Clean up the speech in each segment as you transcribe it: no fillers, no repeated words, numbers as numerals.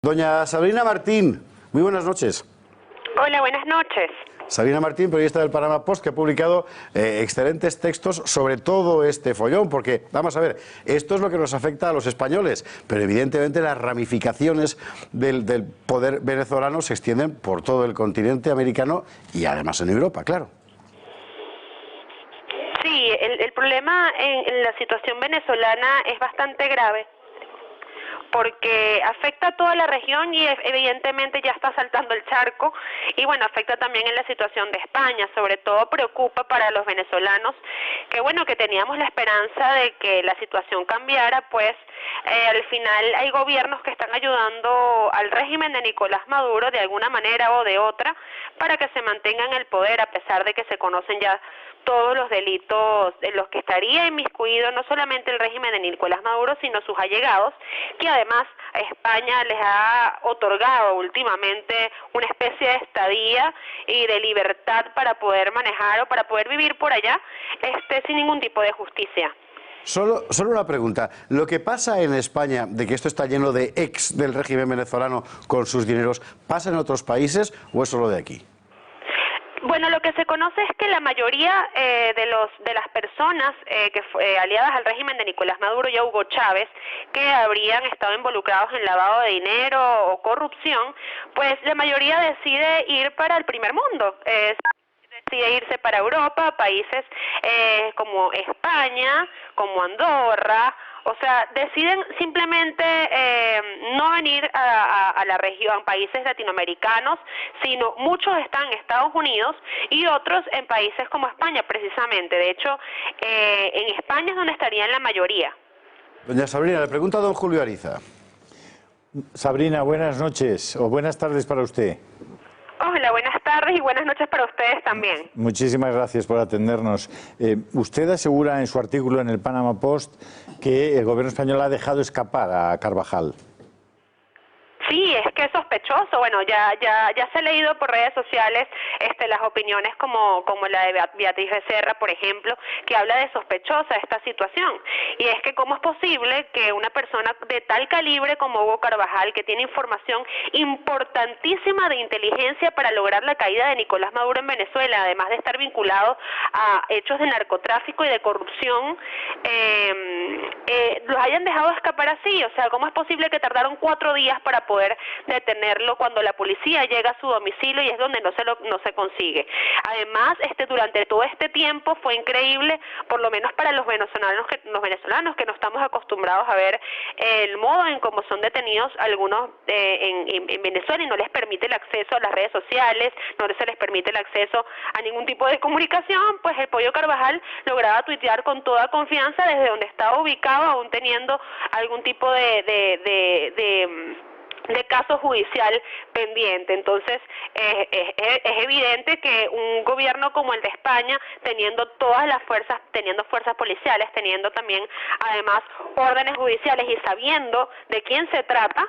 Doña Sabrina Martín, muy buenas noches. Hola, buenas noches. Sabrina Martín, periodista del Panama Post, que ha publicado excelentes textos sobre todo este follón, porque, vamos a ver, esto es lo que nos afecta a los españoles, pero evidentemente las ramificaciones del poder venezolano se extienden por todo el continente americano y además en Europa, claro. Sí, el problema en la situación venezolana es bastante grave, porque afecta a toda la región y evidentemente ya está saltando el charco, y bueno, afecta también en la situación de España. Sobre todo preocupa para los venezolanos, que bueno, que teníamos la esperanza de que la situación cambiara, pues al final hay gobiernos que están ayudando al régimen de Nicolás Maduro de alguna manera o de otra para que se mantenga en el poder, a pesar de que se conocen ya todos los delitos en los que estaría inmiscuido no solamente el régimen de Nicolás Maduro, sino sus allegados, que además a España les ha otorgado últimamente una especie de estadía y de libertad para poder manejar o para poder vivir por allá sin ningún tipo de justicia. Solo una pregunta. ¿Lo que pasa en España, de que esto está lleno de ex del régimen venezolano con sus dineros, pasa en otros países o es solo de aquí? Bueno, lo que se conoce es que la mayoría de las personas aliadas al régimen de Nicolás Maduro y a Hugo Chávez, que habrían estado involucrados en lavado de dinero o corrupción, pues la mayoría decide ir para el primer mundo. Decide irse para Europa, países como España, como Andorra. O sea, deciden simplemente no venir a la región, países latinoamericanos, sino muchos están en Estados Unidos y otros en países como España, precisamente. De hecho, en España es donde estarían la mayoría. Doña Sabrina, le pregunta a don Julio Ariza. Sabrina, buenas noches o buenas tardes para usted. Hola, buenas tardes y buenas noches para ustedes también. Muchísimas gracias por atendernos. Usted asegura en su artículo en el Panama Post que el gobierno español ha dejado escapar a Carvajal. Sí, es que es sospechoso. Bueno, ya se ha leído por redes sociales las opiniones como la de Beatriz Becerra, por ejemplo, que habla de sospechosa esta situación. Y es que cómo es posible que una persona de tal calibre como Hugo Carvajal, que tiene información importantísima de inteligencia para lograr la caída de Nicolás Maduro en Venezuela, además de estar vinculado a hechos de narcotráfico y de corrupción, los hayan dejado escapar así? O sea, ¿cómo es posible que tardaron 4 días para poder detenerlo cuando la policía llega a su domicilio y es donde no se consigue? Además, durante todo este tiempo fue increíble, por lo menos para los venezolanos que no estamos acostumbrados a ver el modo en cómo son detenidos algunos en Venezuela, y no les permite el acceso a las redes sociales, no se les permite el acceso a ningún tipo de comunicación. Pues el Pollo Carvajal lograba tuitear con toda confianza desde donde estaba ubicado, aún teniendo algún tipo de caso judicial pendiente. Entonces es evidente que un gobierno como el de España, teniendo todas las fuerzas, teniendo fuerzas policiales, teniendo también además órdenes judiciales y sabiendo de quién se trata,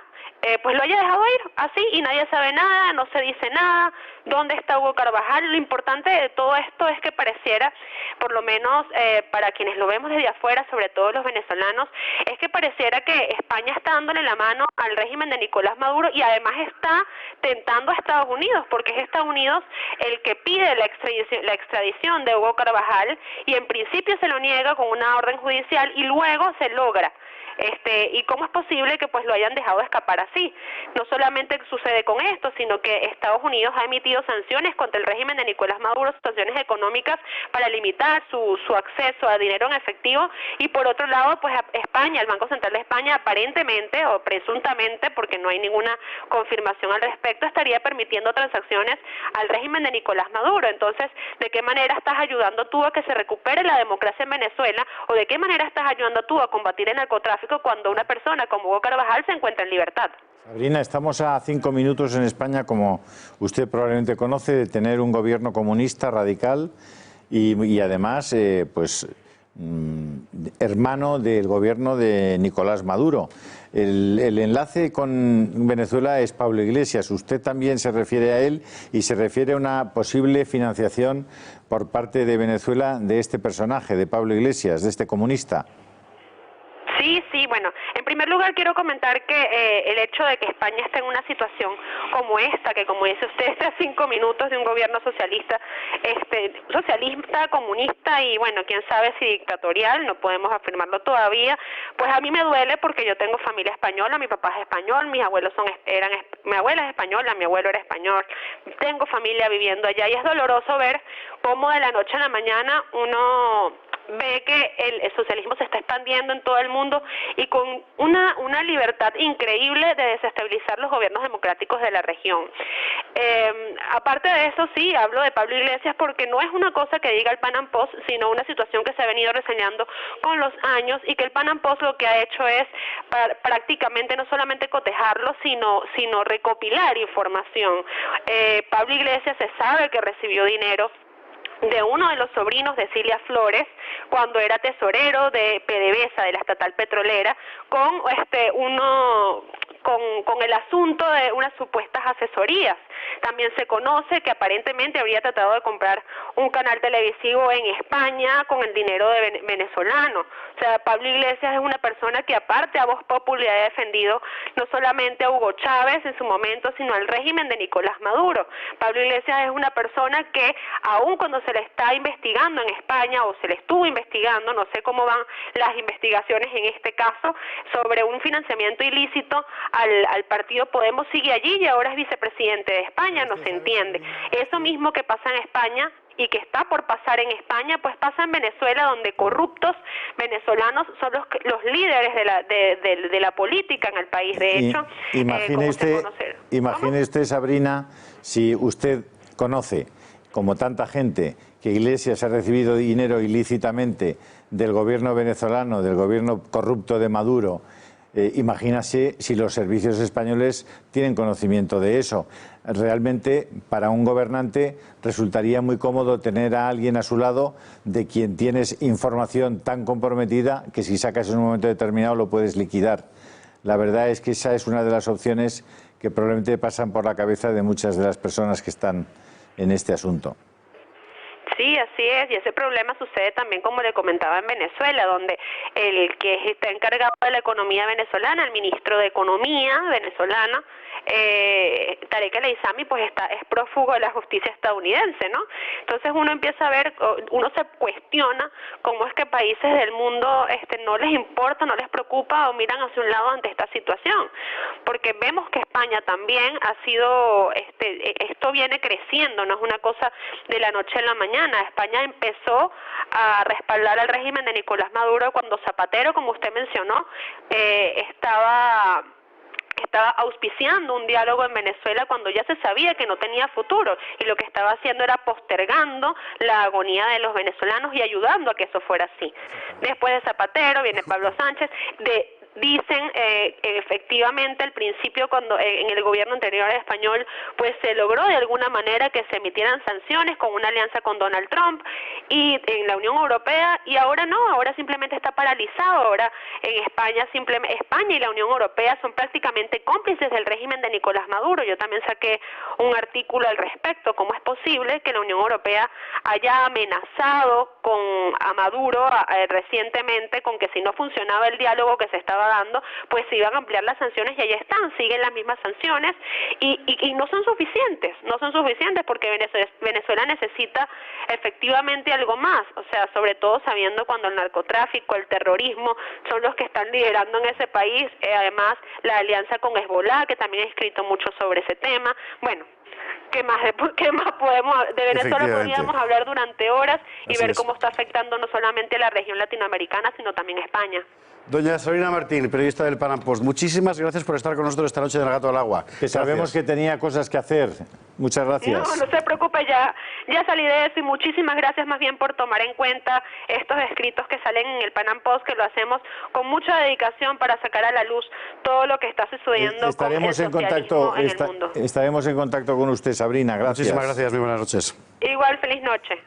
pues lo haya dejado ir así y nadie sabe nada, no se dice nada. ¿Dónde está Hugo Carvajal? Lo importante de todo esto es que pareciera, por lo menos para quienes lo vemos desde afuera, sobre todo los venezolanos, es que pareciera que España está dándole la mano al régimen de Nicolás Maduro y además está tentando a Estados Unidos, porque es Estados Unidos el que pide la extradición de Hugo Carvajal, y en principio se lo niega con una orden judicial y luego se logra. ¿Y cómo es posible que pues lo hayan dejado escapar así? No solamente sucede con esto, sino que Estados Unidos ha emitido sanciones contra el régimen de Nicolás Maduro, sanciones económicas para limitar su acceso a dinero en efectivo, y por otro lado, pues España, el Banco Central de España, aparentemente o presuntamente, porque no hay ninguna confirmación al respecto, estaría permitiendo transacciones al régimen de Nicolás Maduro. Entonces, ¿de qué manera estás ayudando tú a que se recupere la democracia en Venezuela, o de qué manera estás ayudando tú a combatir el narcotráfico cuando una persona como Hugo Carvajal se encuentra en libertad? Sabrina, estamos a 5 minutos en España, como usted probablemente conoce, de tener un gobierno comunista radical y además hermano del gobierno de Nicolás Maduro. El enlace con Venezuela es Pablo Iglesias. Usted también se refiere a él y se refiere a una posible financiación por parte de Venezuela de este personaje, de Pablo Iglesias, de este comunista. Sí, bueno, en primer lugar lugar quiero comentar que el hecho de que España esté en una situación como esta, que como dice usted, esté a 5 minutos de un gobierno socialista, socialista, comunista y bueno, quién sabe si dictatorial, no podemos afirmarlo todavía, pues a mí me duele porque yo tengo familia española, mi papá es español, mi abuela es española, mi abuelo era español, tengo familia viviendo allá y es doloroso ver cómo de la noche a la mañana uno ve que el socialismo se está expandiendo en todo el mundo y con una libertad increíble de desestabilizar los gobiernos democráticos de la región. Aparte de eso, sí, hablo de Pablo Iglesias porque no es una cosa que diga el Pan Am Post, sino una situación que se ha venido reseñando con los años y que el Pan Am Post lo que ha hecho es prácticamente no solamente cotejarlo, sino recopilar información. Pablo Iglesias se sabe que recibió dinero de uno de los sobrinos de Cilia Flores cuando era tesorero de PDVSA, de la estatal petrolera, con el asunto de unas supuestas asesorías. También se conoce que aparentemente habría tratado de comprar un canal televisivo en España con el dinero de venezolano. O sea, Pablo Iglesias es una persona que aparte a Voz Populi ha defendido no solamente a Hugo Chávez en su momento, sino al régimen de Nicolás Maduro. Pablo Iglesias es una persona que aun cuando se le está investigando en España o se le estuvo investigando, no sé cómo van las investigaciones en este caso, sobre un financiamiento ilícito al partido Podemos, sigue allí y ahora es vicepresidente de España, no se entiende. Eso mismo que pasa en España y que está por pasar en España, pues pasa en Venezuela, donde corruptos venezolanos son los líderes de la política en el país. De hecho, imagine usted, Sabrina, si usted conoce, como tanta gente, que Iglesias ha recibido dinero ilícitamente del gobierno venezolano, del gobierno corrupto de Maduro. Imagínase si los servicios españoles tienen conocimiento de eso. Realmente, para un gobernante resultaría muy cómodo tener a alguien a su lado de quien tienes información tan comprometida que si sacas en un momento determinado lo puedes liquidar. La verdad es que esa es una de las opciones que probablemente pasan por la cabeza de muchas de las personas que están en este asunto. Sí, así es, y ese problema sucede también, como le comentaba, en Venezuela, donde el que está encargado de la economía venezolana, el ministro de Economía venezolano, Tarek El Aissami, pues es prófugo de la justicia estadounidense, ¿no? Entonces uno empieza a ver, uno se cuestiona cómo es que países del mundo no les importa, no les preocupa o miran hacia un lado ante esta situación, porque vemos que España también ha sido, esto viene creciendo, no es una cosa de la noche a la mañana. España empezó a respaldar al régimen de Nicolás Maduro cuando Zapatero, como usted mencionó, estaba auspiciando un diálogo en Venezuela cuando ya se sabía que no tenía futuro y lo que estaba haciendo era postergando la agonía de los venezolanos y ayudando a que eso fuera así. Después de Zapatero viene Pablo Sánchez, dicen efectivamente al principio cuando en el gobierno anterior español pues se logró de alguna manera que se emitieran sanciones con una alianza con Donald Trump y en la Unión Europea, y ahora no, ahora simplemente está paralizado. Ahora en España España y la Unión Europea son prácticamente cómplices del régimen de Nicolás Maduro. Yo también saqué un artículo al respecto, cómo es posible que la Unión Europea haya amenazado a Maduro recientemente con que si no funcionaba el diálogo que se estaba dando, pues se iban a ampliar las sanciones, y ahí están, siguen las mismas sanciones y no son suficientes porque Venezuela necesita efectivamente algo más, o sea, sobre todo sabiendo cuando el narcotráfico, el terrorismo son los que están liderando en ese país, además la alianza con Hezbollah, que también ha escrito mucho sobre ese tema. Bueno, ¿qué más podemos de Venezuela? Podríamos hablar durante horas y ver cómo está afectando no solamente la región latinoamericana, sino también España. Doña Sabrina Martín, periodista del Pan Am Post, muchísimas gracias por estar con nosotros esta noche en El Gato al Agua. Que sabemos que tenía cosas que hacer. Muchas gracias. No se preocupe, ya salí de eso, y muchísimas gracias más bien por tomar en cuenta estos escritos que salen en el Pan Am Post, que lo hacemos con mucha dedicación para sacar a la luz todo lo que está sucediendo con el socialismo en el mundo. Estaremos en contacto con usted, Sabrina. Gracias. Muchísimas gracias, muy buenas noches. Igual, feliz noche.